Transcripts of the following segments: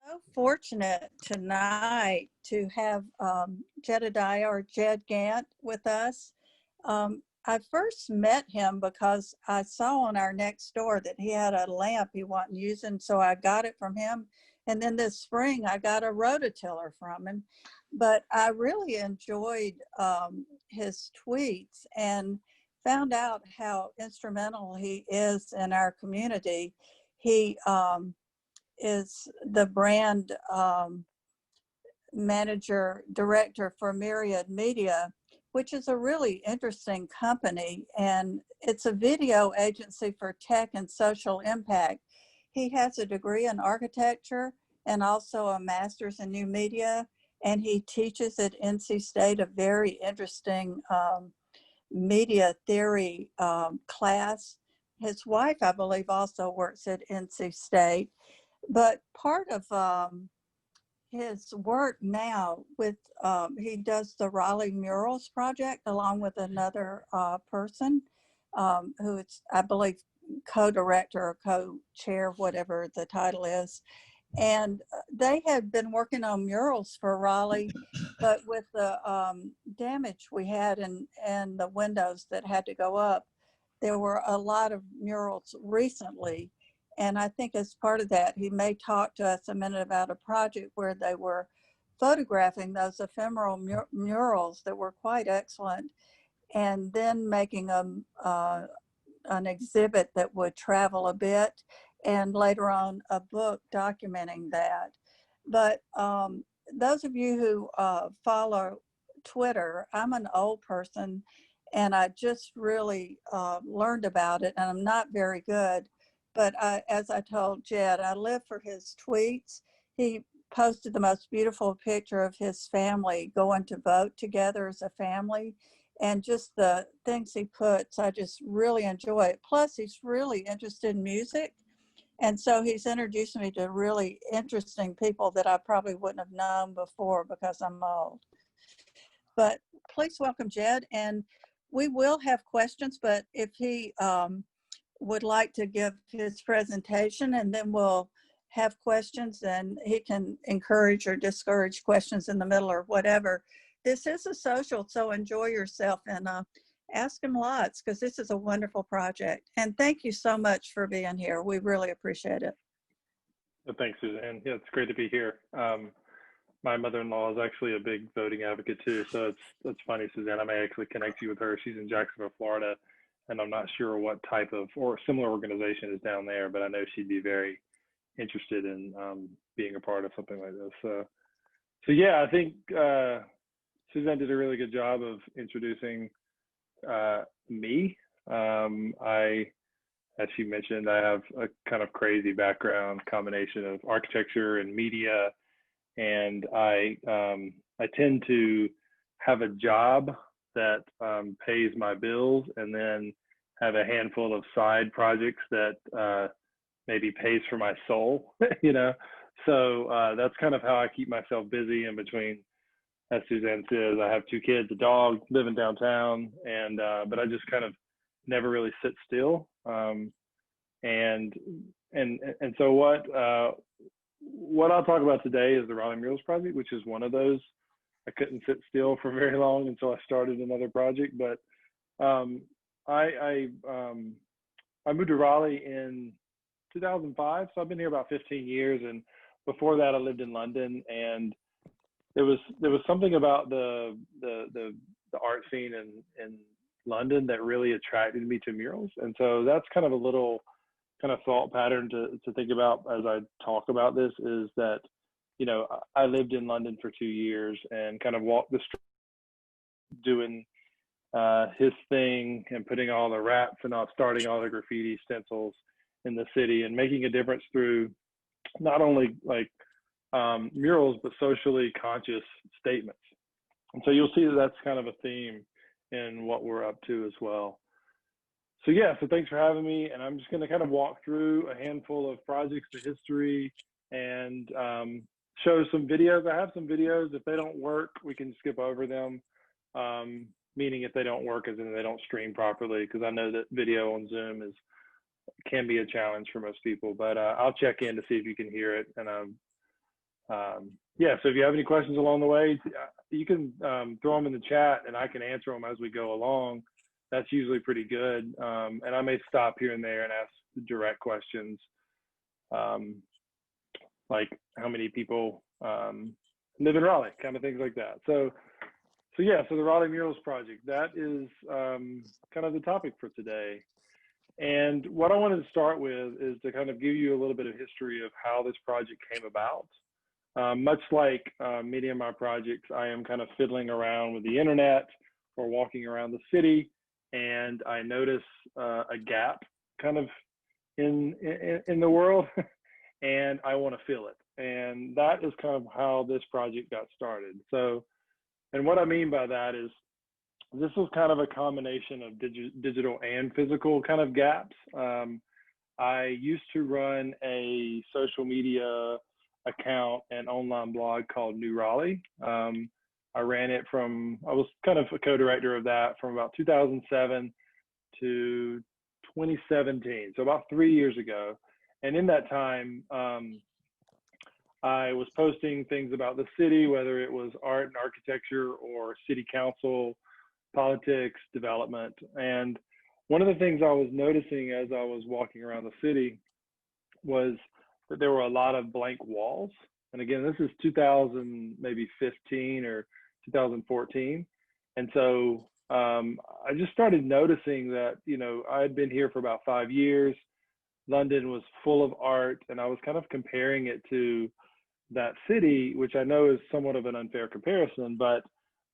So fortunate tonight to have Jedidiah or Jed Gant with us. I first met him because I saw on our next door that he had a lamp he wasn't using, so I got it from him. And then this spring, I got a rototiller from him. But I really enjoyed his tweets and found out how instrumental he is in our community. He is the brand manager director for Myriad Media, which is a really interesting company, and it's a video agency for tech and social impact. He has a degree in architecture and also a master's in new media, and he teaches at NC State a very interesting media theory class. His wife, I believe, also works at NC State. But part of his work now with, he does the Raleigh Murals Project along with another person who it's, I believe, co-director or co-chair, whatever the title is. And they had been working on murals for Raleigh, but with the damage we had and the windows that had to go up, there were a lot of murals recently. And I think as part of that, he may talk to us a minute about a project where they were photographing those ephemeral murals that were quite excellent, and then making an exhibit that would travel a bit, and later on a book documenting that. But those of you who follow Twitter, I'm an old person and I just really learned about it, and I'm not very good. But as I told Jed, I live for his tweets. He posted the most beautiful picture of his family going to vote together as a family. And just the things he puts, I just really enjoy it. Plus, he's really interested in music. And so he's introduced me to really interesting people that I probably wouldn't have known before because I'm old. But please welcome Jed. And we will have questions, but if he would like to give his presentation, and then we'll have questions, and he can encourage or discourage questions in the middle or whatever. This is a social, so enjoy yourself and ask him lots, because this is a wonderful project. And thank you so much for being here. We really appreciate it. Well, thanks, Suzanne. Yeah, it's great to be here. My mother-in-law is actually a big voting advocate too, so it's funny, Suzanne. I may actually connect you with her. She's in Jacksonville, Florida, and I'm not sure what type of or similar organization is down there, but I know she'd be very interested in being a part of something like this. So yeah, I think Suzanne did a really good job of introducing me. As she mentioned, I have a kind of crazy background, combination of architecture and media, and I tend to have a job that pays my bills, and then have a handful of side projects that maybe pays for my soul, you know. So that's kind of how I keep myself busy in between. As Suzanne says, I have 2 kids, a dog, living downtown, and but I just kind of never really sit still. And so what I'll talk about today is the Raleigh Murals Project, which is one of those. I couldn't sit still for very long until I started another project. But I moved to Raleigh in 2005, so I've been here about 15 years. And before that, I lived in London, and there was something about the art scene in London that really attracted me to murals. And so that's kind of a little kind of thought pattern to think about as I talk about this, is that, you know, I lived in London for 2 years and kind of walked the street doing his thing and putting all the wraps and starting all the graffiti stencils in the city and making a difference through not only like murals, but socially conscious statements. And so you'll see that that's kind of a theme in what we're up to as well. So yeah, so thanks for having me. And I'm just going to kind of walk through a handful of projects, the history, and show some videos. I have some videos. If they don't work, we can skip over them. Meaning if they don't work, as in they don't stream properly, because I know that video on Zoom can be a challenge for most people. But I'll check in to see if you can hear it, and Yeah, so if you have any questions along the way, you can throw them in the chat and I can answer them as we go along. That's usually pretty good. And I may stop here and there and ask direct questions, like how many people live in Raleigh, kind of things like that. So yeah, so the Raleigh Murals Project, that is kind of the topic for today. And what I wanted to start with is to kind of give you a little bit of history of how this project came about. Much like many of my projects, I am kind of fiddling around with the internet or walking around the city, and I notice a gap kind of in the world, and I want to fill it. And that is kind of how this project got started. So, and what I mean by that is this was kind of a combination of digital and physical kind of gaps. I used to run a social media account and online blog called New Raleigh. I ran it I was kind of a co-director of that from about 2007 to 2017, so about 3 years ago. And in that time, I was posting things about the city, whether it was art and architecture or city council, politics, development. And one of the things I was noticing as I was walking around the city was that there were a lot of blank walls. And again, this is 2015 or 2014. And so I just started noticing that, you know, I had been here for about 5 years. London was full of art, and I was kind of comparing it to that city, which I know is somewhat of an unfair comparison, but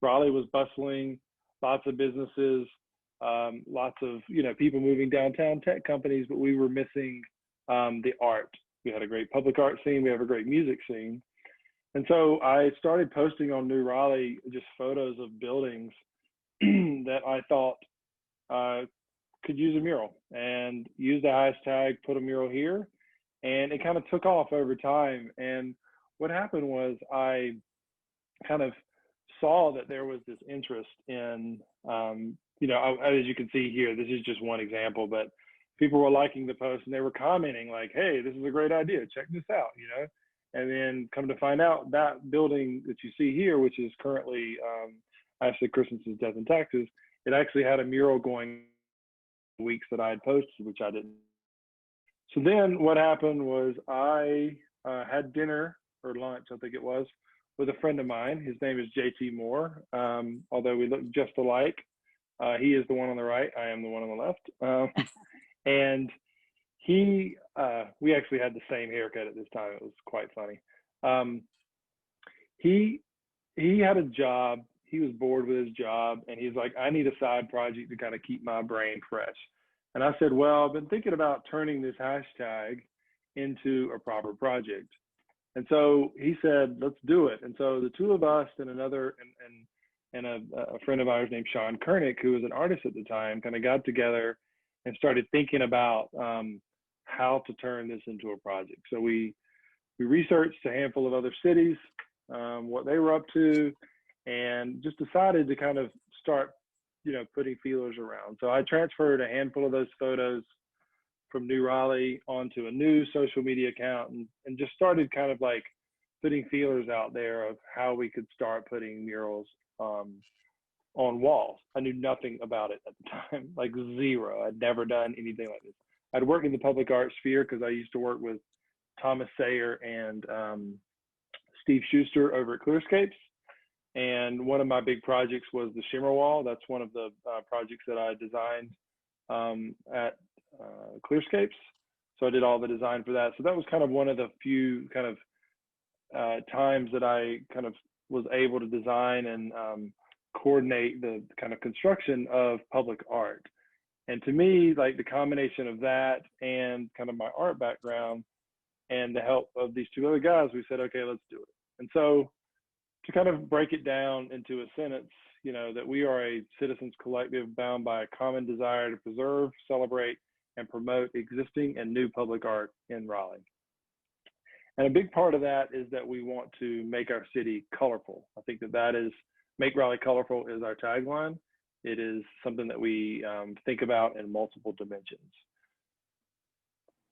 Raleigh was bustling, lots of businesses, lots of, you know, people moving downtown, tech companies, but we were missing the art. We had a great public art scene, we have a great music scene. And so I started posting on New Raleigh just photos of buildings that I thought could use a mural, and use the hashtag, put a mural here. And it kind of took off over time. And what happened was I kind of saw that there was this interest in, you know, as you can see here, this is just one example, but people were liking the post and they were commenting like, hey, this is a great idea, check this out, you know. And then come to find out, that building that you see here, which is currently Ashley Christensen's Death in Taxes, it actually had a mural going weeks that I had posted, which I didn't. So then what happened was I had dinner or lunch, I think it was, with a friend of mine. His name is JT Moore. Although we look just alike, he is the one on the right, I am the one on the left. And we actually had the same haircut at this time. It was quite funny. He had a job. He was bored with his job, and he's like, I need a side project to kind of keep my brain fresh. And I said, well, I've been thinking about turning this hashtag into a proper project. And so he said, let's do it. And so the two of us and another, and a friend of ours named Sean Kernick, who was an artist at the time, kind of got together and started thinking about how to turn this into a project. So we researched a handful of other cities, what they were up to, and just decided to kind of start, you know, putting feelers around. So I transferred a handful of those photos from New Raleigh onto a new social media account, and just started kind of like putting feelers out there of how we could start putting murals on walls. I knew nothing about it at the time, like zero. I'd never done anything like this. I'd worked in the public art sphere because I used to work with Thomas Sayer and Steve Schuster over at Clearscapes. And one of my big projects was the Shimmer Wall. That's one of the projects that I designed at Clearscapes. So I did all the design for that. So that was kind of one of the few kind of times that I kind of was able to design and coordinate the kind of construction of public art. And to me, like the combination of that and kind of my art background and the help of these two other guys, we said, okay, let's do it. And so to kind of break it down into a sentence, you know, that we are a citizens collective bound by a common desire to preserve, celebrate, and promote existing and new public art in Raleigh. And a big part of that is that we want to make our city colorful. I think that is, make Raleigh colorful is our tagline. It is something that we think about in multiple dimensions.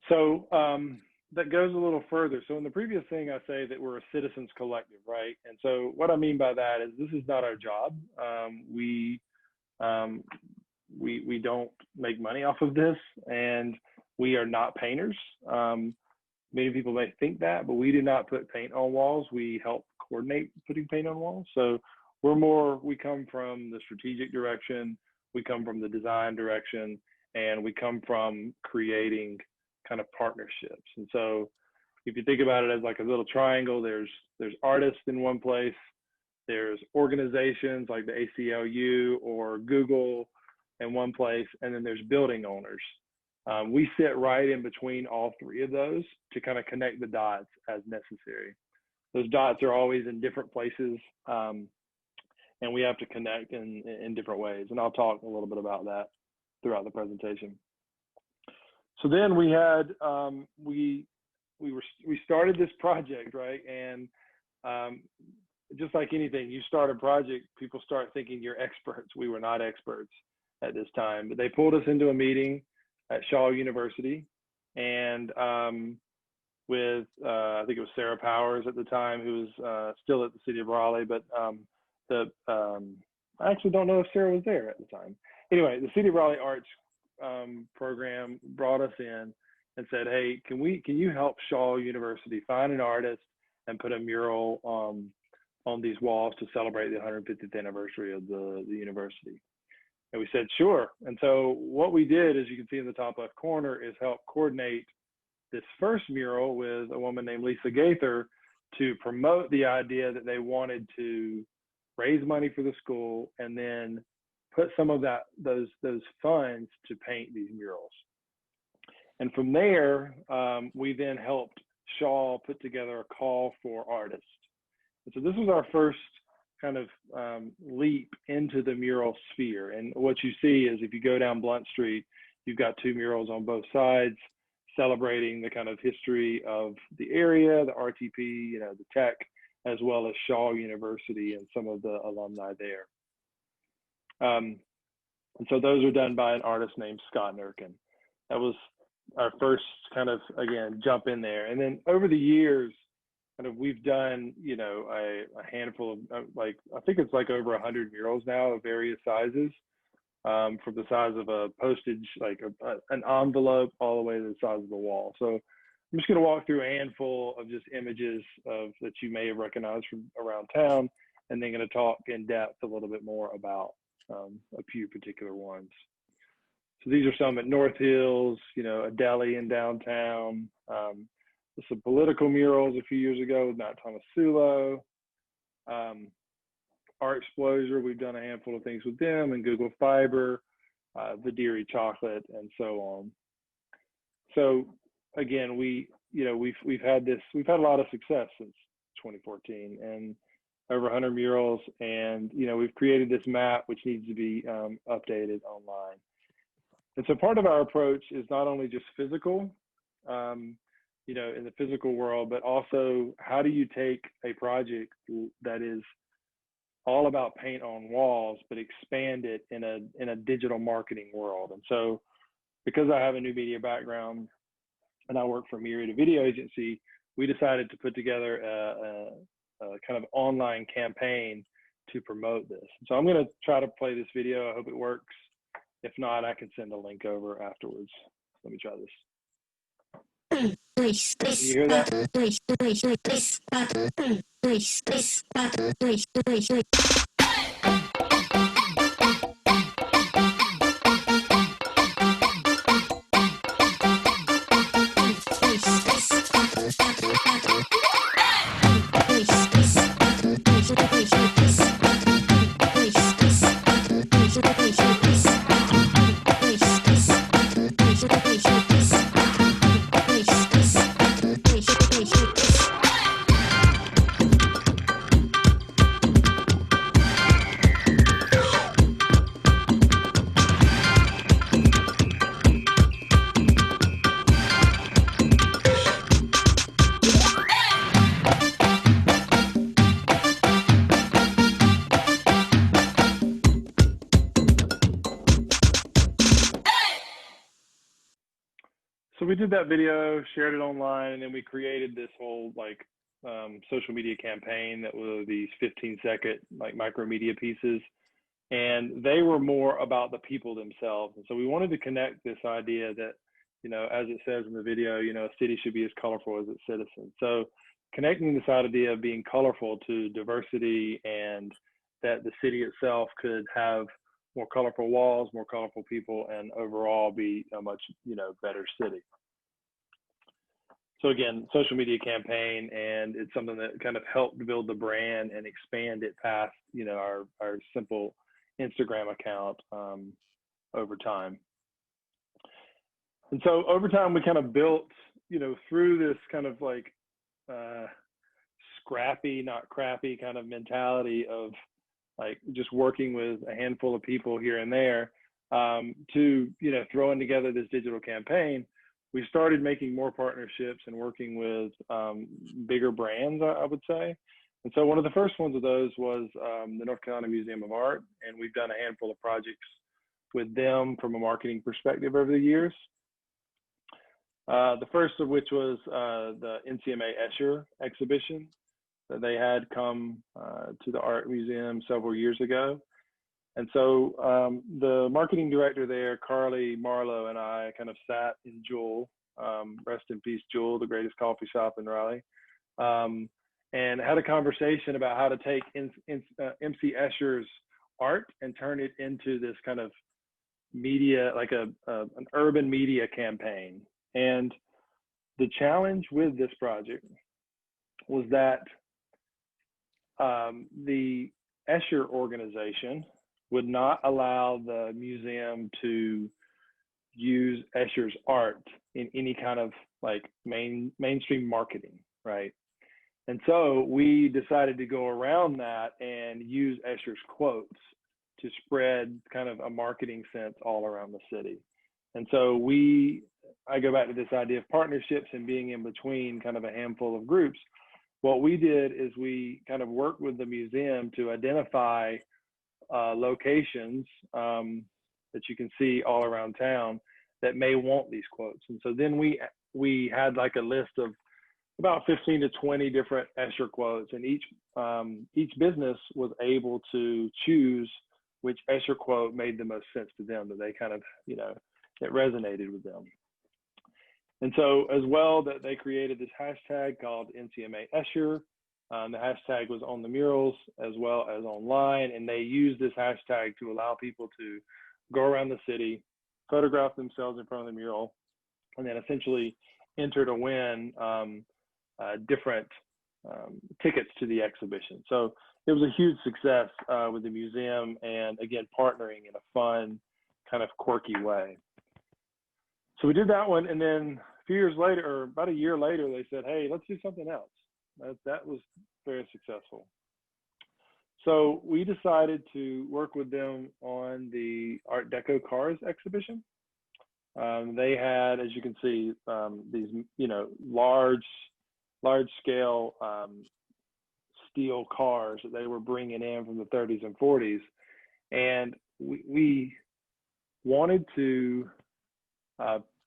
So that goes a little further. So in the previous thing, I say that we're a citizens collective, right? And so what I mean by that is this is not our job. We don't make money off of this, and we are not painters. Many people may think that, but we do not put paint on walls. We help coordinate putting paint on walls. So we come from the strategic direction, we come from the design direction, and we come from creating kind of partnerships. And so if you think about it as like a little triangle, there's artists in one place, there's organizations like the ACLU or Google in one place, and then there's building owners. We sit right in between all three of those to kind of connect the dots as necessary. Those dots are always in different places, and we have to connect in different ways. And I'll talk a little bit about that throughout the presentation. So then we had, we started this project, right? And just like anything, you start a project, people start thinking you're experts. We were not experts at this time, but they pulled us into a meeting at Shaw University, and with I think it was Sarah Powers at the time, who was still at the City of Raleigh, but I actually don't know if Sarah was there at the time. Anyway, the City of Raleigh Arts program brought us in and said, hey, can you help Shaw University find an artist and put a mural on these walls to celebrate the 150th anniversary of the university? And we said, sure. And so what we did, as you can see in the top left corner, is help coordinate this first mural with a woman named Lisa Gaither to promote the idea that they wanted to raise money for the school and then put some of those funds to paint these murals. And from there, we then helped Shaw put together a call for artists. And so this was our first kind of leap into the mural sphere. And what you see is if you go down Blunt Street, you've got two murals on both sides celebrating the kind of history of the area, the RTP, the tech, as well as Shaw University and some of the alumni there. And so those are done by an artist named Scott Nurkin. That was our first kind of, again, jump in there. And then over the years, we've done, a handful of, like, I think it's like over 100 murals now of various sizes, from the size of a postage, like an envelope, all the way to the size of the wall. So I'm just going to walk through a handful of just images that you may have recognized from around town, and then going to talk in depth a little bit more about a few particular ones. So these are some at North Hills, a deli in downtown. Some political murals a few years ago with Matt Thomas Sulo. Art Explosion, we've done a handful of things with them, and Google Fiber, Vidiri Chocolate, and so on. So again, we've had a lot of success since 2014, and over 100 murals, and we've created this map which needs to be updated online. And so part of our approach is not only just physical, in the physical world, but also how do you take a project that is all about paint on walls, but expand it in a digital marketing world. And so because I have a new media background and I work for Myriad, a video agency, we decided to put together a kind of online campaign to promote this. So I'm going to try to play this video. I hope it works. If not, I can send a link over afterwards. Let me try this. Can you hear that? did that video, shared it online, and then we created this whole like social media campaign that were these 15-second like micro media pieces, and they were more about the people themselves. And so we wanted to connect this idea that, you know, as it says in the video, you know, a city should be as colorful as its citizens. So connecting this idea of being colorful to diversity, and that the city itself could have more colorful walls, more colorful people, and overall be a much, you know, better city. So again, social media campaign, and it's something that kind of helped build the brand and expand it past, you know, our simple Instagram account over time. And so over time, we kind of built, you know, through this kind of like scrappy, not crappy kind of mentality of like just working with a handful of people here and there to, you know, throwing together this digital campaign. We started making more partnerships and working with bigger brands, I would say. And so one of the first ones of those was the North Carolina Museum of Art, and we've done a handful of projects with them from a marketing perspective over the years. The first of which was the NCMA Escher exhibition that they had come to the art museum several years ago. And so the marketing director there, Carly Marlowe, and I kind of sat in Jewel, rest in peace, Jewel, the greatest coffee shop in Raleigh, and had a conversation about how to take MC Escher's art and turn it into this kind of media, like an urban media campaign. And the challenge with this project was that the Escher organization would not allow the museum to use Escher's art in any kind of like mainstream marketing, right? And so we decided to go around that and use Escher's quotes to spread kind of a marketing sense all around the city. And so I go back to this idea of partnerships and being in between kind of a handful of groups. What we did is we kind of worked with the museum to identify locations that you can see all around town that may want these quotes. And so then we had like a list of about 15 to 20 different Escher quotes, and each business was able to choose which Escher quote made the most sense to them, that they kind of, you know, it resonated with them. And so as well, that they created this hashtag called NCMA Escher. The hashtag was on the murals as well as online, and they used this hashtag to allow people to go around the city, photograph themselves in front of the mural, and then essentially enter to win different tickets to the exhibition. So it was a huge success with the museum, and again, partnering in a fun, kind of quirky way. So we did that one, and then a few years later, or about a year later, they said, hey, let's do something else. That was very successful. So we decided to work with them on the Art Deco cars exhibition. They had, as you can see, these, you know, large scale steel cars that they were bringing in from the 30s and 40s. And we wanted to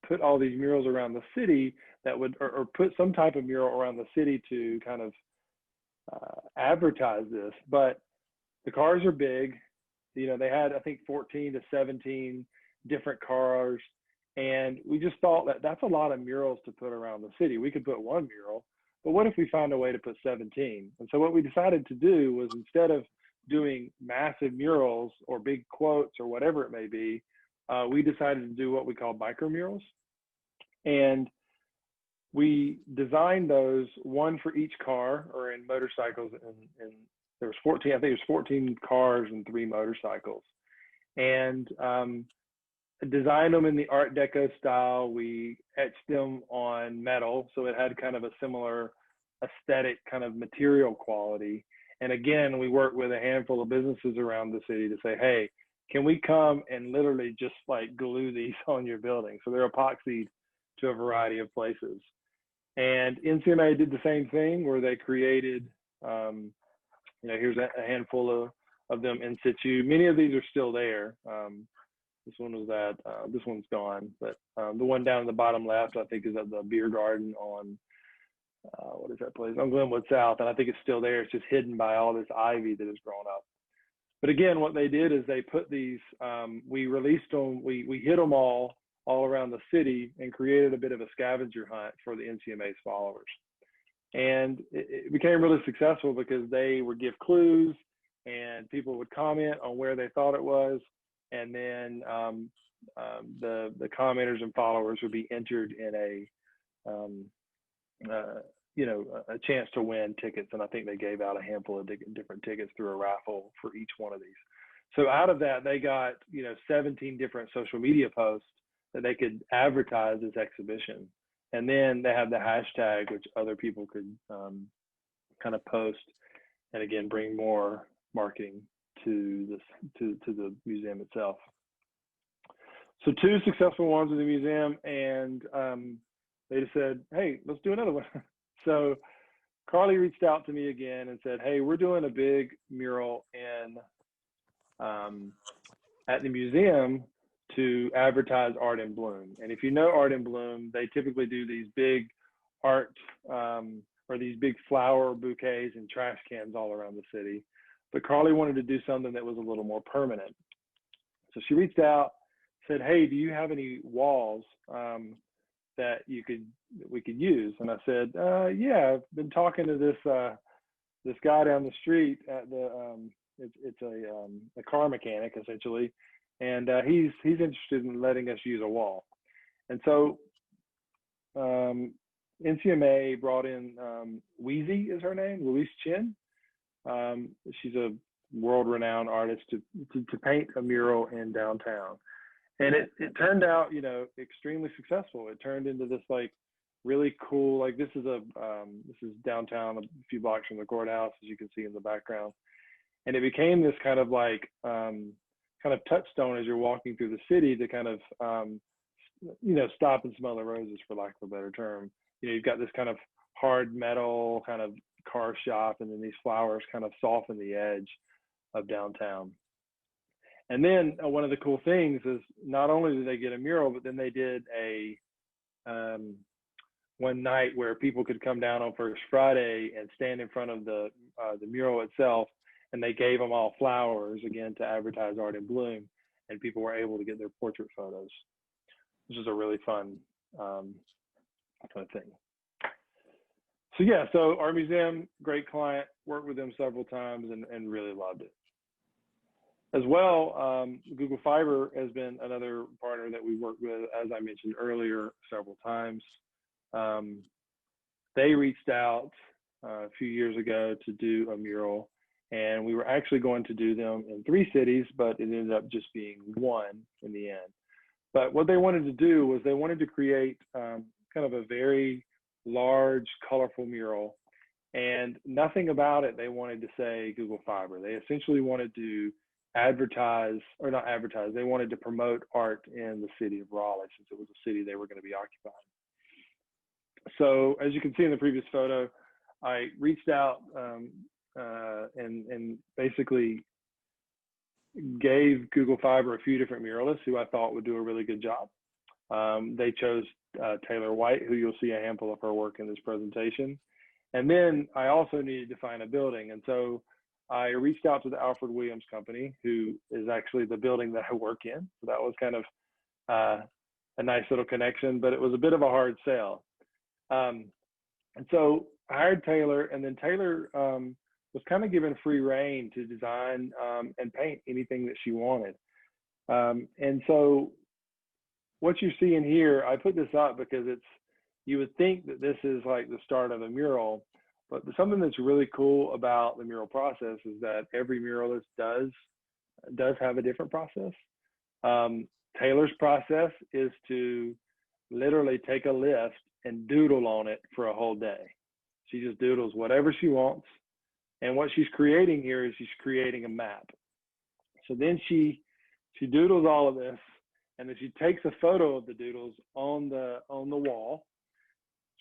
put all these murals around the city that would, or put some type of mural around the city to kind of advertise this. But the cars are big. You know, they had, I think, 14 to 17 different cars. And we just thought that that's a lot of murals to put around the city. We could put one mural, but what if we found a way to put 17? And so what we decided to do was, instead of doing massive murals or big quotes or whatever it may be, we decided to do what we call micro murals. And we designed those, one for each car, or in motorcycles, and there was 14, I think it was 14 cars and 3 motorcycles. And designed them in the Art Deco style. We etched them on metal, so it had kind of a similar aesthetic kind of material quality. And again, we worked with a handful of businesses around the city to say, hey, can we come and literally just like glue these on your building? So they're epoxied to a variety of places. And NCMA did the same thing, where they created, you know, here's a handful of them in situ. Many of these are still there. This one was at, this one's gone, but the one down in the bottom left, I think, is at the beer garden on, what is that place? On Glenwood South, and I think it's still there. It's just hidden by all this ivy that has grown up. But again, what they did is they put these, we released them, we hid them all around the city and created a bit of a scavenger hunt for the NCMA's followers. And it became really successful because they would give clues and people would comment on where they thought it was. And then the commenters and followers would be entered in a chance to win tickets. And I think they gave out a handful of different tickets through a raffle for each one of these. So out of that, they got, 17 different social media posts that they could advertise this exhibition. And then they have the hashtag, which other people could kind of post and again, bring more marketing to the museum itself. So 2 successful ones in the museum, and they just said, hey, let's do another one. So Carly reached out to me again and said, hey, we're doing a big mural at the museum to advertise Art in Bloom. And if you know Art in Bloom, they typically do these big art or these big flower bouquets and trash cans all around the city. But Carly wanted to do something that was a little more permanent. So she reached out, said, hey, do you have any walls that we could use? And I said, yeah, I've been talking to this guy down the street at the it's a car mechanic essentially, and he's interested in letting us use a wall. And so NCMA brought in Wheezy is her name, Louise Chin. She's a world-renowned artist to paint a mural in downtown. And it turned out, extremely successful. It turned into this like really cool, like this is downtown, a few blocks from the courthouse, as you can see in the background. And it became this kind of like, kind of touchstone as you're walking through the city to kind of, stop and smell the roses, for lack of a better term. You've got this kind of hard metal kind of car shop, and then these flowers kind of soften the edge of downtown. And then one of the cool things is not only did they get a mural, but then they did a one night where people could come down on First Friday and stand in front of the mural itself, and they gave them all flowers again to advertise Art in Bloom, and people were able to get their portrait photos, which is a really fun kind of thing. So yeah, so our museum, great client, worked with them several times and really loved it. As well, Google Fiber has been another partner that we worked with, as I mentioned earlier, several times. They reached out a few years ago to do a mural, and we were actually going to do them in 3 cities, but it ended up just being 1 in the end. But what they wanted to do was they wanted to create kind of a very large, colorful mural, and nothing about it they wanted to say Google Fiber. They essentially wanted to advertise, or not advertise, they wanted to promote art in the city of Raleigh, since it was a city they were going to be occupying. So as you can see in the previous photo, I reached out and basically gave Google Fiber a few different muralists who I thought would do a really good job. They chose Taylor White, who you'll see a handful of her work in this presentation. And then I also needed to find a building. And so I reached out to the Alfred Williams Company, who is actually the building that I work in. So that was kind of a nice little connection, but it was a bit of a hard sell. And so I hired Taylor, and then Taylor was kind of given free reign to design and paint anything that she wanted. And so what you're seeing here, I put this up because you would think that this is like the start of a mural, but something that's really cool about the mural process is that every muralist does have a different process. Taylor's process is to literally take a list and doodle on it for a whole day. She just doodles whatever she wants. And what she's creating here is she's creating a map. So then she doodles all of this, and then she takes a photo of the doodles on the wall.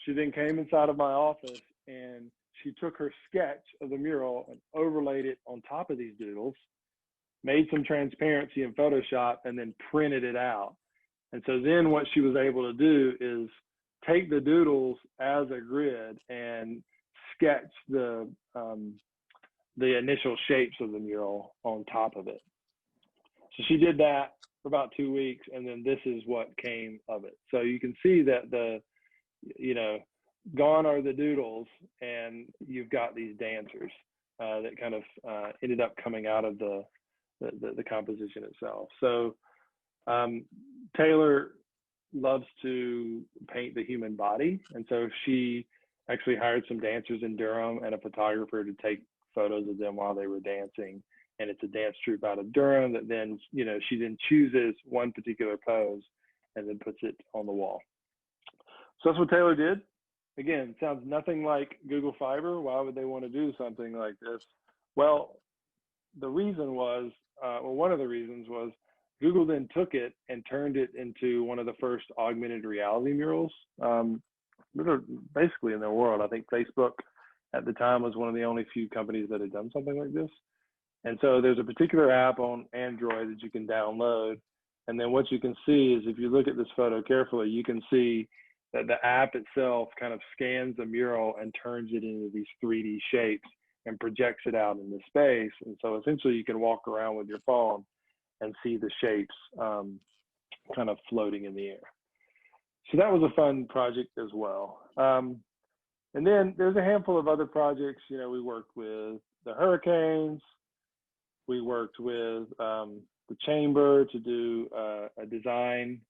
She then came inside of my office and she took her sketch of the mural and overlaid it on top of these doodles. made some transparency in Photoshop, and then printed it out. And so then what she was able to do is take the doodles as a grid and sketch the initial shapes of the mural on top of it. So she did that for about 2 weeks, and then this is what came of it. So you can see that gone are the doodles, and you've got these dancers that kind of ended up coming out of the composition itself. So Taylor loves to paint the human body, and so she actually hired some dancers in Durham and a photographer to take photos of them while they were dancing. And it's a dance troupe out of Durham that then, she then chooses one particular pose and then puts it on the wall. So that's what Taylor did. Again, sounds nothing like Google Fiber. Why would they want to do something like this? Well, the reason was, one of the reasons was Google then took it and turned it into one of the first augmented reality murals that are basically in the world. I think Facebook at the time was one of the only few companies that had done something like this. And so there's a particular app on Android that you can download. And then what you can see is, if you look at this photo carefully, you can see that the app itself kind of scans the mural and turns it into these 3D shapes and projects it out into space. And so essentially you can walk around with your phone and see the shapes kind of floating in the air. So that was a fun project as well. And then there's a handful of other projects. We worked with the Hurricanes. We worked with the Chamber to do a design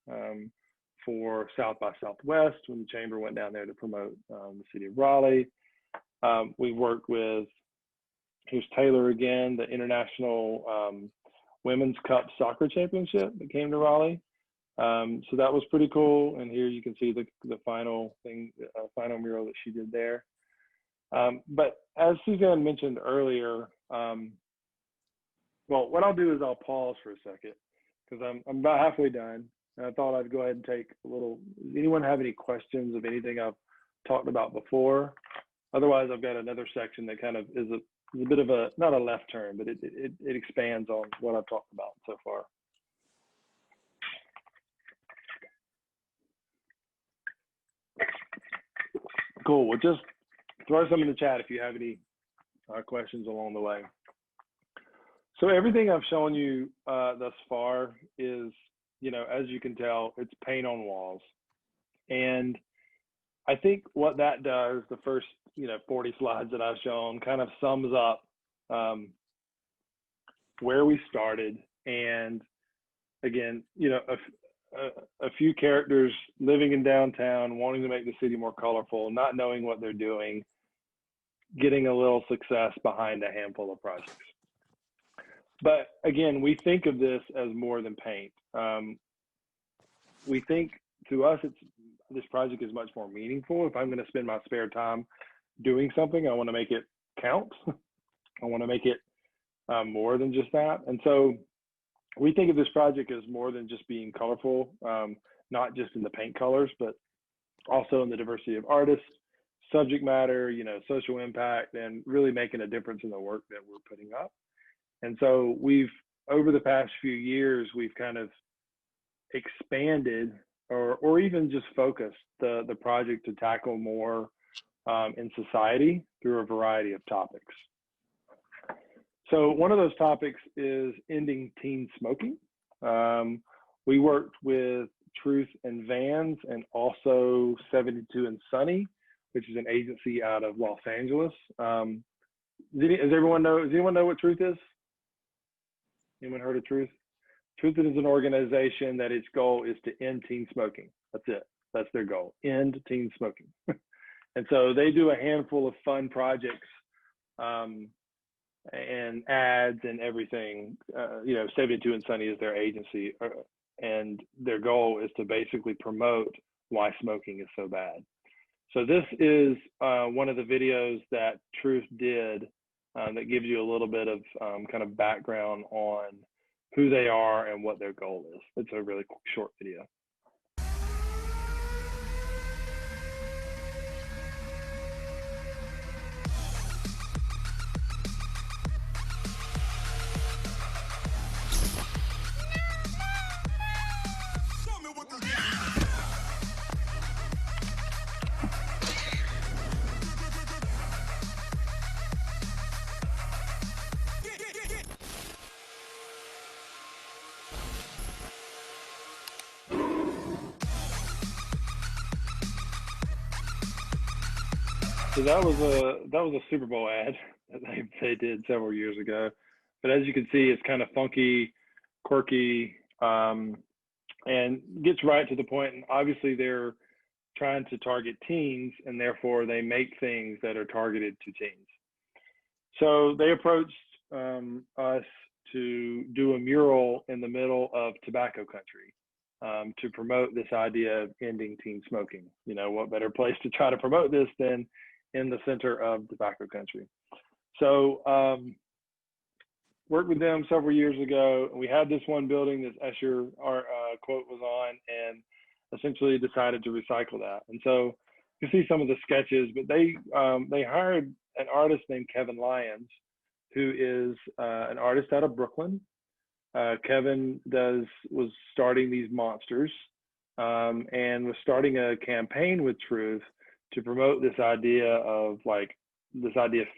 for South by Southwest when the Chamber went down there to promote the city of Raleigh. We worked with, here's Taylor again, the International Women's Cup Soccer Championship that came to Raleigh. So that was pretty cool. And here you can see the final final mural that she did there. But as Suzanne mentioned earlier, well, what I'll do is I'll pause for a second because I'm about halfway done. And I thought I'd go ahead and take a little, does anyone have any questions of anything I've talked about before? Otherwise, I've got another section that kind of is a bit of a, not a left turn, but it expands on what I've talked about so far. Cool, well, just throw some in the chat if you have any questions along the way. So everything I've shown you thus far is, as you can tell, it's paint on walls. And I think what that does, the first, 40 slides that I've shown kind of sums up where we started. And again, a few characters living in downtown, wanting to make the city more colorful, not knowing what they're doing, getting a little success behind a handful of projects. But again, we think of this as more than paint. We think, to us, this project is much more meaningful. If I'm going to spend my spare time doing something, I want to make it count. I want to make it more than just that. And so we think of this project as more than just being colorful, not just in the paint colors, but also in the diversity of artists, subject matter, social impact, and really making a difference in the work that we're putting up. And so over the past few years, we've kind of expanded or even just focused the project to tackle more in society through a variety of topics. So one of those topics is ending teen smoking. We worked with Truth and Vans and also 72 and Sunny, which is an agency out of Los Angeles. Does anyone know what Truth is? Anyone heard of Truth? Truth is an organization that its goal is to end teen smoking. That's it. That's their goal, end teen smoking. And so they do a handful of fun projects and ads and everything. 72 and Sunny is their agency, and their goal is to basically promote why smoking is so bad. So this is one of the videos that Truth did that gives you a little bit of kind of background on who they are and what their goal is. It's a really short video. So that was a Super Bowl ad that they did several years ago. But as you can see, it's kind of funky, quirky, and gets right to the point. And obviously, they're trying to target teens, and therefore they make things that are targeted to teens. So they approached us to do a mural in the middle of tobacco country to promote this idea of ending teen smoking. You know, what better place to try to promote this than in the center of tobacco country? So worked with them several years ago, and we had this one building that Escher quote was on, and essentially decided to recycle that. And so you see some of the sketches, but they hired an artist named Kevin Lyons, who is an artist out of Brooklyn. Kevin was starting these monsters and was starting a campaign with Truth to promote this idea of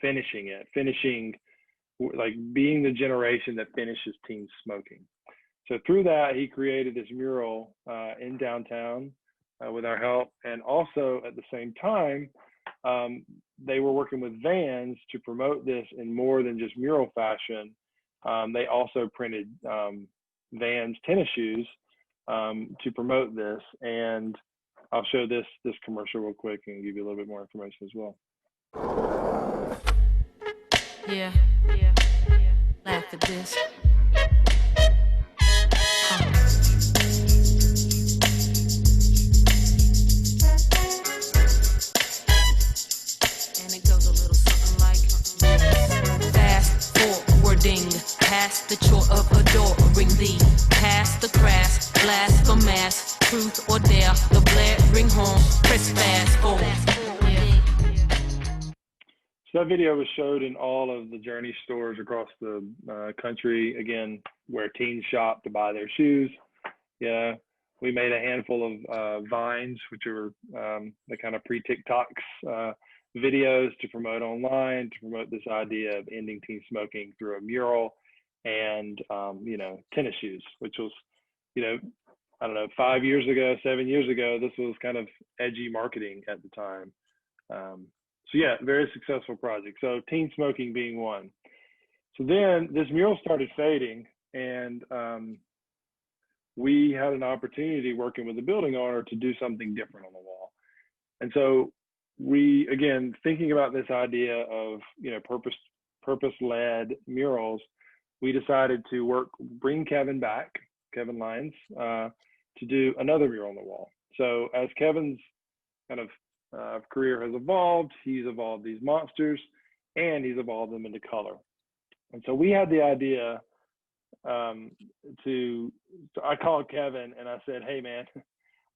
finishing, like being the generation that finishes teen smoking. So through that, he created this mural in downtown with our help. And also at the same time, they were working with Vans to promote this in more than just mural fashion. They also printed Vans tennis shoes to promote this. And I'll show this commercial real quick and give you a little bit more information as well. Yeah. Laugh at this. And it goes a little something like fast forwarding past the chore of adoring thee, past the crass, blasphemous, truth or dare, the blaring horn, press fast forward. So that video was showed in all of the Journey stores across the country, again, where teens shop to buy their shoes. Yeah, we made a handful of Vines, which are the kind of pre-TikToks videos to promote online, to promote this idea of ending teen smoking through a mural, and, tennis shoes, which was, I don't know, 7 years ago, this was kind of edgy marketing at the time. So yeah, very successful project. So teen smoking being one. So then this mural started fading, and we had an opportunity working with the building owner to do something different on the wall. And so we, again, thinking about this idea of, purpose-led murals, we decided to bring Kevin Lyons, to do another mural on the wall. So as Kevin's kind of career has evolved, he's evolved these monsters, and he's evolved them into color. And so we had the idea so I called Kevin and I said, hey man,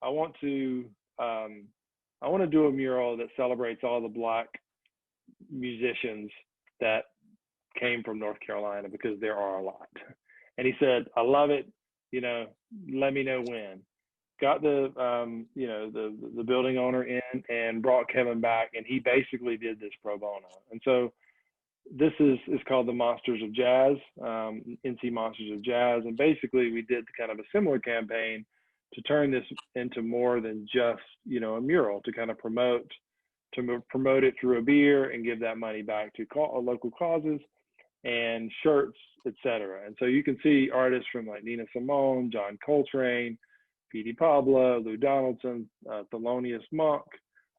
I want to do a mural that celebrates all the Black musicians that came from North Carolina, because there are a lot. And he said, I love it, let me know when. Got the building owner in and brought Kevin back, and he basically did this pro bono. And so this is called the Monsters of Jazz, NC Monsters of Jazz. And basically we did kind of a similar campaign to turn this into more than just, a mural, to kind of promote it through a beer and give that money back to local causes and shirts, etc. And so you can see artists from like Nina Simone, John Coltrane, P.D. Pablo, Lou Donaldson, Thelonious Monk,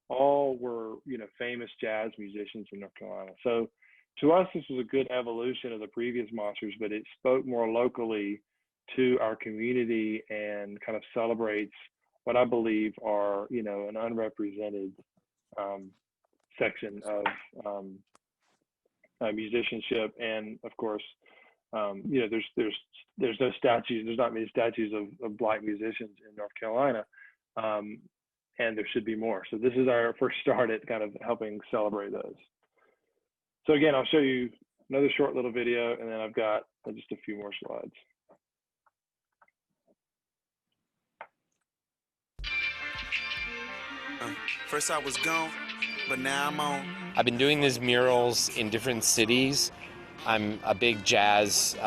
all were, famous jazz musicians in North Carolina. So to us, this was a good evolution of the previous monsters, but it spoke more locally to our community and kind of celebrates what I believe are, an unrepresented section of musicianship. And of course, there's no statues. There's not many statues of Black musicians in North Carolina, and there should be more. So this is our first start at kind of helping celebrate those. So again, I'll show you another short little video, and then I've got just a few more slides. First I was gone, but now I'm on. I've been doing these murals in different cities. I'm a big jazz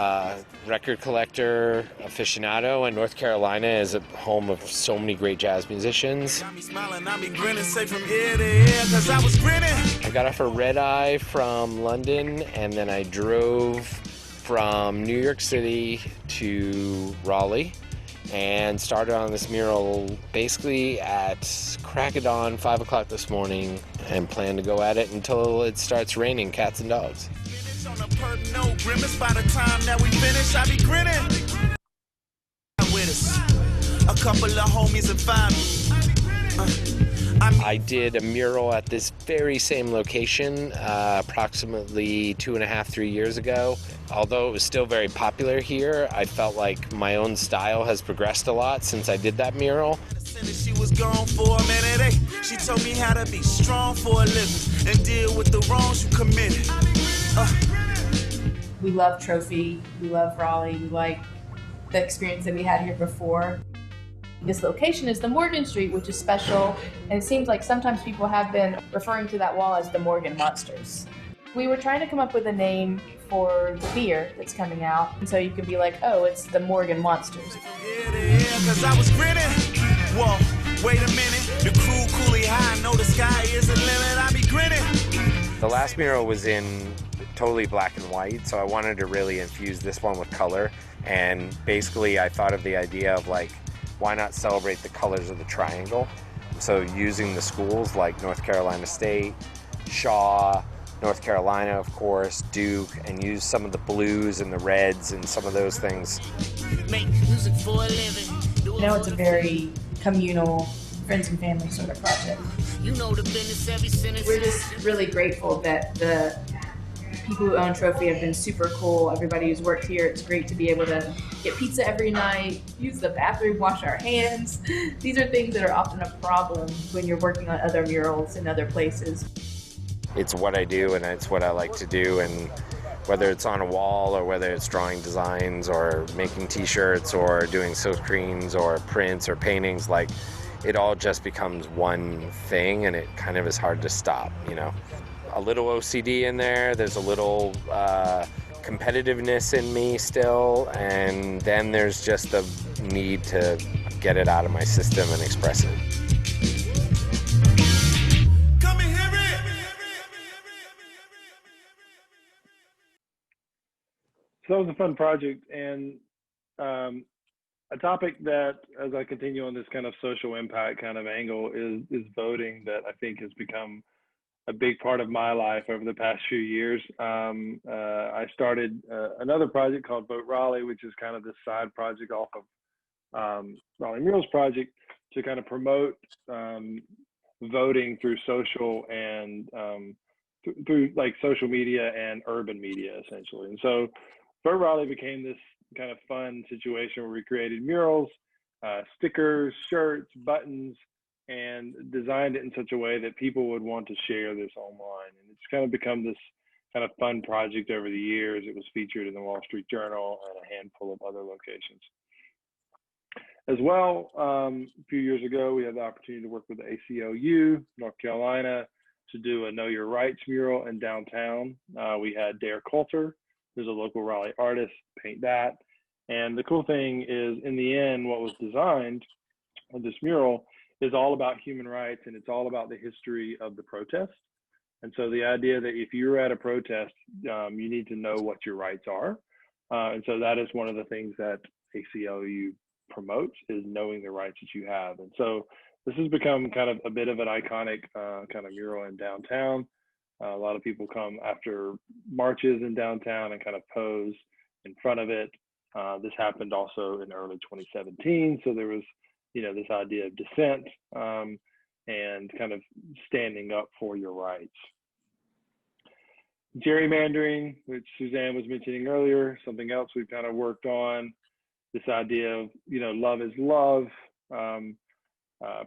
record collector, aficionado, and North Carolina is a home of so many great jazz musicians. Got me smiling, I be grinning, say from ear to ear, 'cause I was grinning. got off a red eye from London, and then I drove from New York City to Raleigh and started on this mural basically at crack of dawn, 5 o'clock this morning, and plan to go at it until it starts raining cats and dogs. On a perp, no grimace. By the time that we finish, I be grinning. With us, a couple of homies and five. I did a mural at this very same location approximately 2.5, 3 years ago. Although it was still very popular here, I felt like my own style has progressed a lot since I did that mural. She was gone for a minute. She told me how to be strong for a living and deal with the wrongs you committed. We love Trophy, we love Raleigh, we like the experience that we had here before. This location is the Morgan Street, which is special, and it seems like sometimes people have been referring to that wall as the Morgan Monsters. We were trying to come up with a name for the beer that's coming out, and so you could be like, oh, it's the Morgan Monsters. Cause I was grinning. Whoa, wait a minute. The crew coolly high, know the sky is the limit. I be grinning. The last mural was in totally black and white, so I wanted to really infuse this one with color. And basically I thought of the idea of like, why not celebrate the colors of the triangle? So using the schools like North Carolina State, Shaw, North Carolina, of course, Duke, and use some of the blues and the reds and some of those things. You know, it's a very communal, friends and family sort of project. You know the business every sentence. We're just really grateful that the people who own Trophy have been super cool. Everybody who's worked here, it's great to be able to get pizza every night, use the bathroom, wash our hands. These are things that are often a problem when you're working on other murals in other places. It's what I do and it's what I like to do, and whether it's on a wall or whether it's drawing designs or making t-shirts or doing silk screens or prints or paintings, like it all just becomes one thing and it kind of is hard to stop, you know. A little OCD in there, there's a little competitiveness in me still, and then there's just the need to get it out of my system and express it. Come and hear it. So that was a fun project, and a topic that, as I continue on this kind of social impact kind of angle, is voting, that I think has become a big part of my life over the past few years. I started another project called Vote Raleigh, which is kind of this side project off of Raleigh Murals Project to kind of promote voting through social and through like social media and urban media, essentially. And so Vote Raleigh became this kind of fun situation where we created murals, stickers, shirts, buttons, and designed it in such a way that people would want to share this online. And it's kind of become this kind of fun project over the years. It was featured in the Wall Street Journal and a handful of other locations. As well, a few years ago, we had the opportunity to work with the ACLU, North Carolina, to do a Know Your Rights mural in downtown. We had Dare Coulter, who's a local Raleigh artist, paint that. And the cool thing is, in the end, what was designed with this mural is all about human rights, and it's all about the history of the protest. And so the idea that if you're at a protest, you need to know what your rights are. And so that is one of the things that ACLU promotes, is knowing the rights that you have. And so this has become kind of a bit of an iconic kind of mural in downtown. A lot of people come after marches in downtown and kind of pose in front of it. This happened also in early 2017. So there was, you know, this idea of dissent and kind of standing up for your rights. Gerrymandering, which Suzanne was mentioning earlier, something else we've kind of worked on. This idea of, you know, love is love,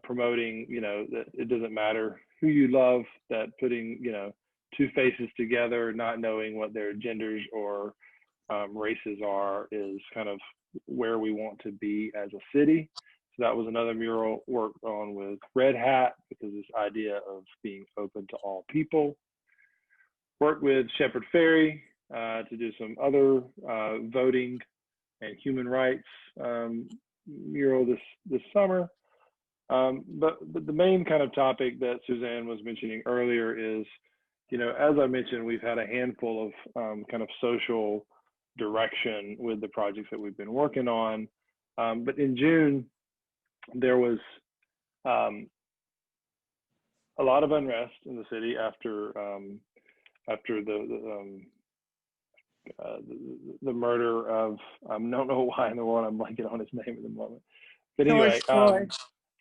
promoting, you know, that it doesn't matter who you love, that putting, you know, two faces together, not knowing what their genders or races are, is kind of where we want to be as a city. So that was another mural worked on with Red Hat, because this idea of being open to all people. Worked with Shepherd Ferry to do some other voting and human rights mural this summer. But the main kind of topic that Suzanne was mentioning earlier is you know, as I mentioned, we've had a handful of kind of social direction with the projects that we've been working on. But in June, there was a lot of unrest in the city after the murder of I don't know why in the world I'm blanking on his name at the moment. But anyway,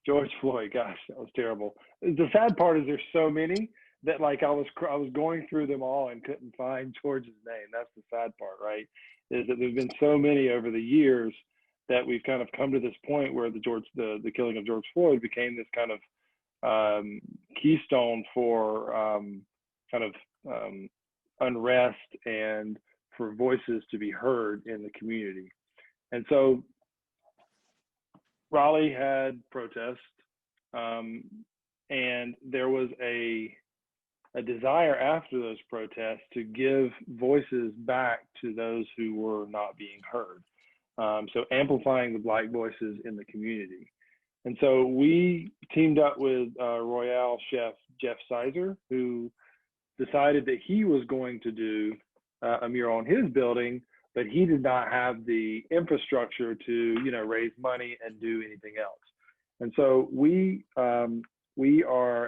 George Floyd. Gosh, that was terrible. The sad part is there's so many that like I was going through them all and couldn't find George's name. That's the sad part, right? Is that there's been so many over the years that we've kind of come to this point where the killing of George Floyd became this kind of keystone for kind of unrest and for voices to be heard in the community. And so Raleigh had protests, and there was a desire after those protests to give voices back to those who were not being heard. So amplifying the Black voices in the community. And so we teamed up with Royale chef Jeff Sizer, who decided that he was going to do a mural on his building, but he did not have the infrastructure to, you know, raise money and do anything else. And so we are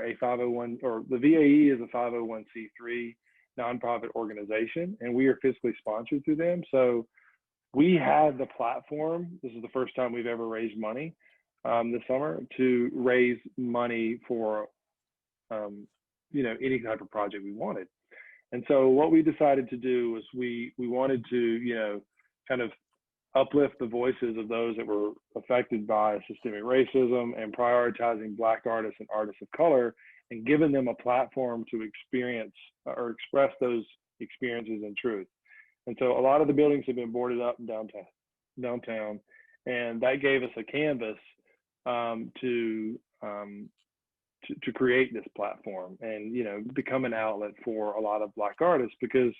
a 501, or the VAE is a 501c3 nonprofit organization, and we are fiscally sponsored through them. So we had the platform. This is the first time we've ever raised money this summer to raise money for, you know, any type of project we wanted. And so what we decided to do was we wanted to, you know, kind of uplift the voices of those that were affected by systemic racism and prioritizing Black artists and artists of color and giving them a platform to experience or express those experiences in truth. And so a lot of the buildings have been boarded up in downtown, and that gave us a canvas to create this platform and, you know, become an outlet for a lot of Black artists, because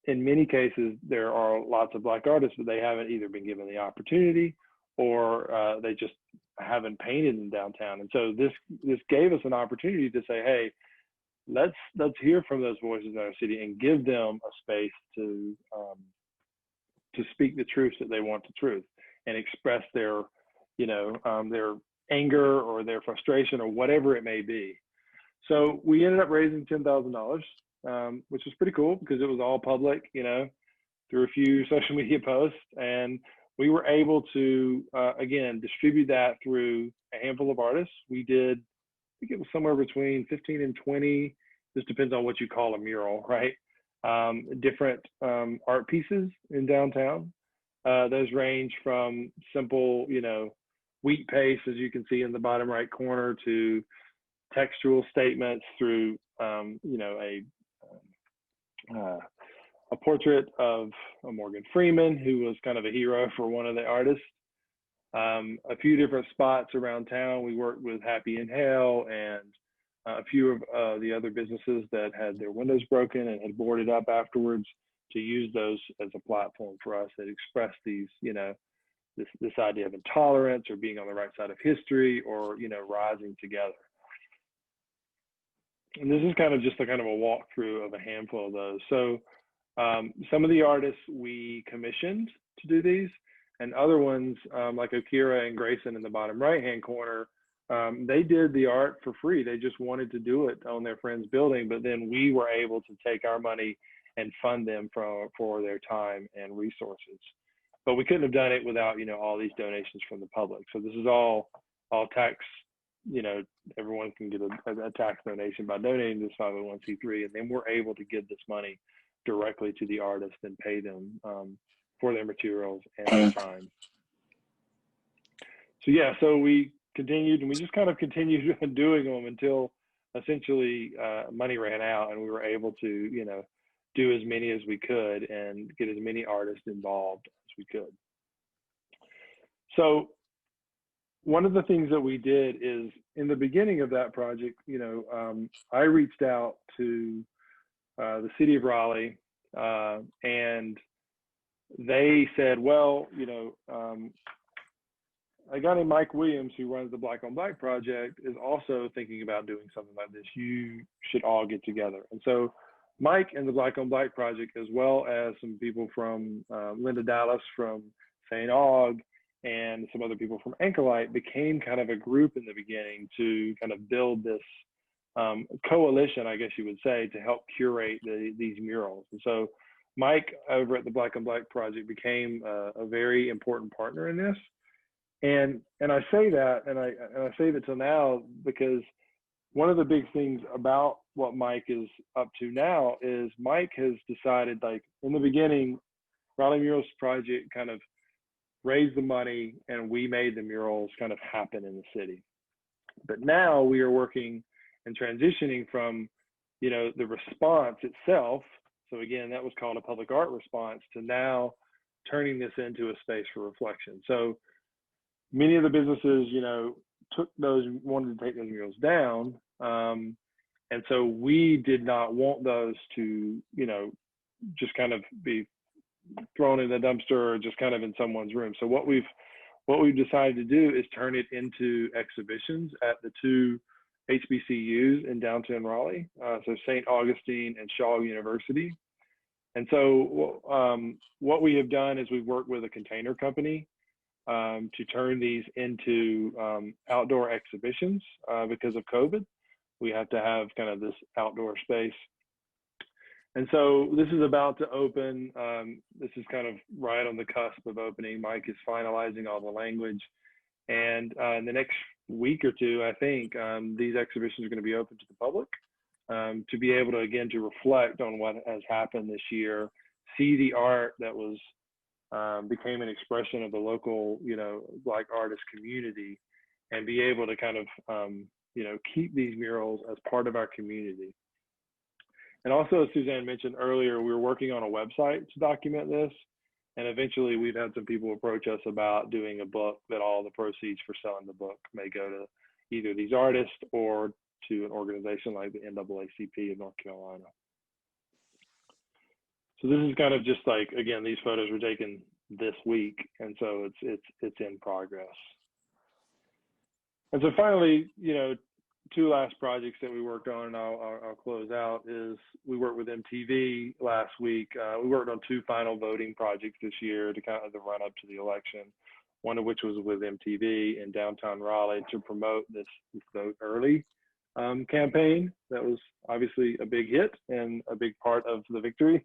in many cases there are lots of Black artists, but they haven't either been given the opportunity or they just haven't painted in downtown. And so this gave us an opportunity to say, hey, let's hear from those voices in our city and give them a space to speak the truths that they want to truth and express their, you know, their anger or their frustration or whatever it may be. So we ended up raising $10,000, which was pretty cool because it was all public, you know, through a few social media posts. And we were able to, again, distribute that through a handful of artists. We did, I think it was somewhere between 15 and 20, this depends on what you call a mural, right? Different art pieces in downtown. Those range from simple, you know, wheat paste, as you can see in the bottom right corner, to textual statements through, you know, a portrait of Morgan Freeman, who was kind of a hero for one of the artists. A few different spots around town. We worked with Happy in Hell and a few of the other businesses that had their windows broken and had boarded up afterwards to use those as a platform for us that express these, you know, this idea of intolerance or being on the right side of history or, you know, rising together. And this is kind of just a kind of a walkthrough of a handful of those. So some of the artists we commissioned to do these, and other ones like Akira and Grayson in the bottom right-hand corner, they did the art for free. They just wanted to do it on their friend's building, but then we were able to take our money and fund them for their time and resources. But we couldn't have done it without, you know, all these donations from the public. So this is all tax, you know, everyone can get a tax donation by donating to this 501c3, and then we're able to give this money directly to the artist and pay them for their materials and their time. So yeah, so we continued, and we just kind of continued doing them until essentially money ran out, and we were able to, you know, do as many as we could and get as many artists involved as we could. So one of the things that we did is in the beginning of that project, you know, I reached out to the city of Raleigh and they said, well, you know, a guy named Mike Williams, who runs the Black on Black Project, is also thinking about doing something like this. You should all get together. And so Mike and the Black on Black Project, as well as some people from Linda Dallas from St. Aug and some other people from Anchorlight, became kind of a group in the beginning to kind of build this coalition, I guess you would say, to help curate these murals. And so Mike over at the Black on Black Project became a very important partner in this. And I say that, and I say that till now, because one of the big things about what Mike is up to now is Mike has decided, like in the beginning, Raleigh Murals Project kind of raised the money and we made the murals kind of happen in the city. But now we are working and transitioning from, you know, the response itself. So again, that was called a public art response, to now turning this into a space for reflection. So many of the businesses, you know, wanted to take those murals down. And so we did not want those to, you know, just kind of be thrown in the dumpster or just kind of in someone's room. So what we've decided to do is turn it into exhibitions at the two HBCUs in downtown Raleigh, so St. Augustine and Shaw University. And so what we have done is we've worked with a container company to turn these into outdoor exhibitions because of COVID. We have to have kind of this outdoor space. And so this is about to open. This is kind of right on the cusp of opening. Mike is finalizing all the language. And in the next week or two, I think these exhibitions are going to be open to the public to be able to, again, to reflect on what has happened this year, see the art that was became an expression of the local, you know, Black artist community, and be able to kind of, you know, keep these murals as part of our community. And also, as Suzanne mentioned earlier, we were working on a website to document this. And eventually we've had some people approach us about doing a book that all the proceeds for selling the book may go to either these artists or to an organization like the NAACP of North Carolina. So this is kind of just like, again, these photos were taken this week, and so it's in progress. And so finally, you know, two last projects that we worked on, and I'll close out, is we worked with MTV last week. We worked on two final voting projects this year to kind of the run up to the election, one of which was with MTV in downtown Raleigh to promote this Vote Early campaign. That was obviously a big hit and a big part of the victory.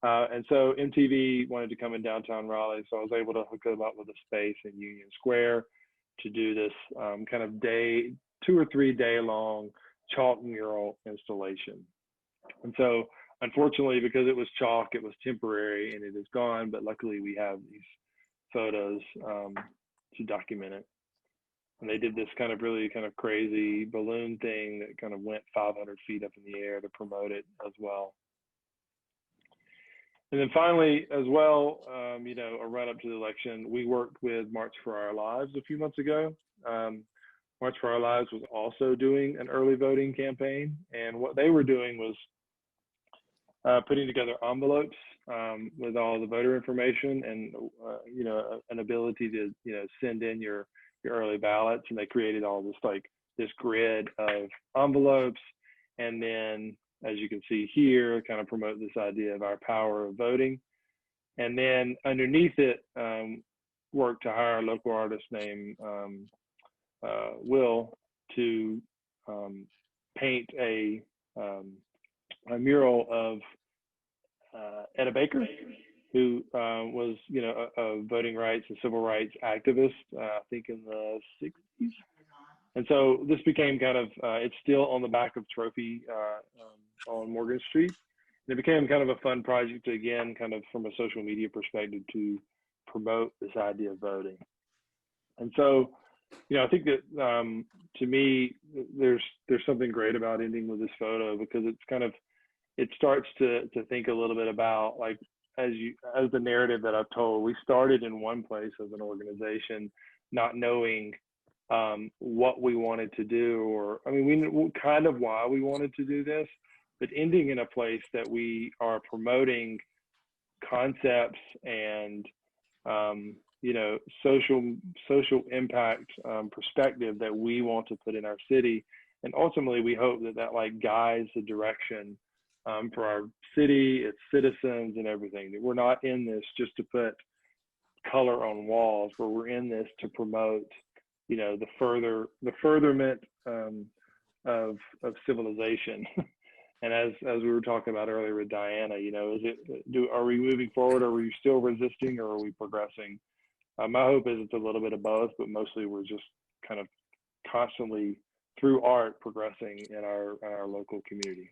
And so MTV wanted to come in downtown Raleigh, so I was able to hook them up with a space in Union Square to do this kind of 2 or 3 day long chalk mural installation. And so unfortunately, because it was chalk, it was temporary and it is gone, but luckily we have these photos to document it. And they did this kind of really kind of crazy balloon thing that kind of went 500 feet up in the air to promote it as well. And then finally, as well, you know, a run up to the election, we worked with March for Our Lives a few months ago. March for Our Lives was also doing an early voting campaign. And what they were doing was putting together envelopes with all the voter information and, you know, an ability to, you know, send in your early ballots. And they created all this, like this grid of envelopes. And then, as you can see here, kind of promote this idea of our power of voting. And then underneath it, work to hire a local artist named Will to paint a mural of Etta Baker, who was, you know, a voting rights and civil rights activist, I think in the 60s. And so this became kind of, it's still on the back of Trophy on Morgan Street. And it became kind of a fun project to, again, kind of from a social media perspective, to promote this idea of voting. And so, you know, I think that to me, there's something great about ending with this photo, because it's kind of, it starts to think a little bit about, like, as the narrative that I've told, we started in one place as an organization, not knowing what we wanted to do, or, I mean, we knew kind of why we wanted to do this, but ending in a place that we are promoting concepts and, social impact perspective that we want to put in our city. And ultimately, we hope that like guides the direction for our city, its citizens, and everything. That we're not in this just to put color on walls, but we're in this to promote, the furtherment of civilization. And as we were talking about earlier with Diana, are we moving forward? Are we still resisting, or are we progressing? My hope is it's a little bit of both, but mostly we're just kind of constantly through art progressing in our local community.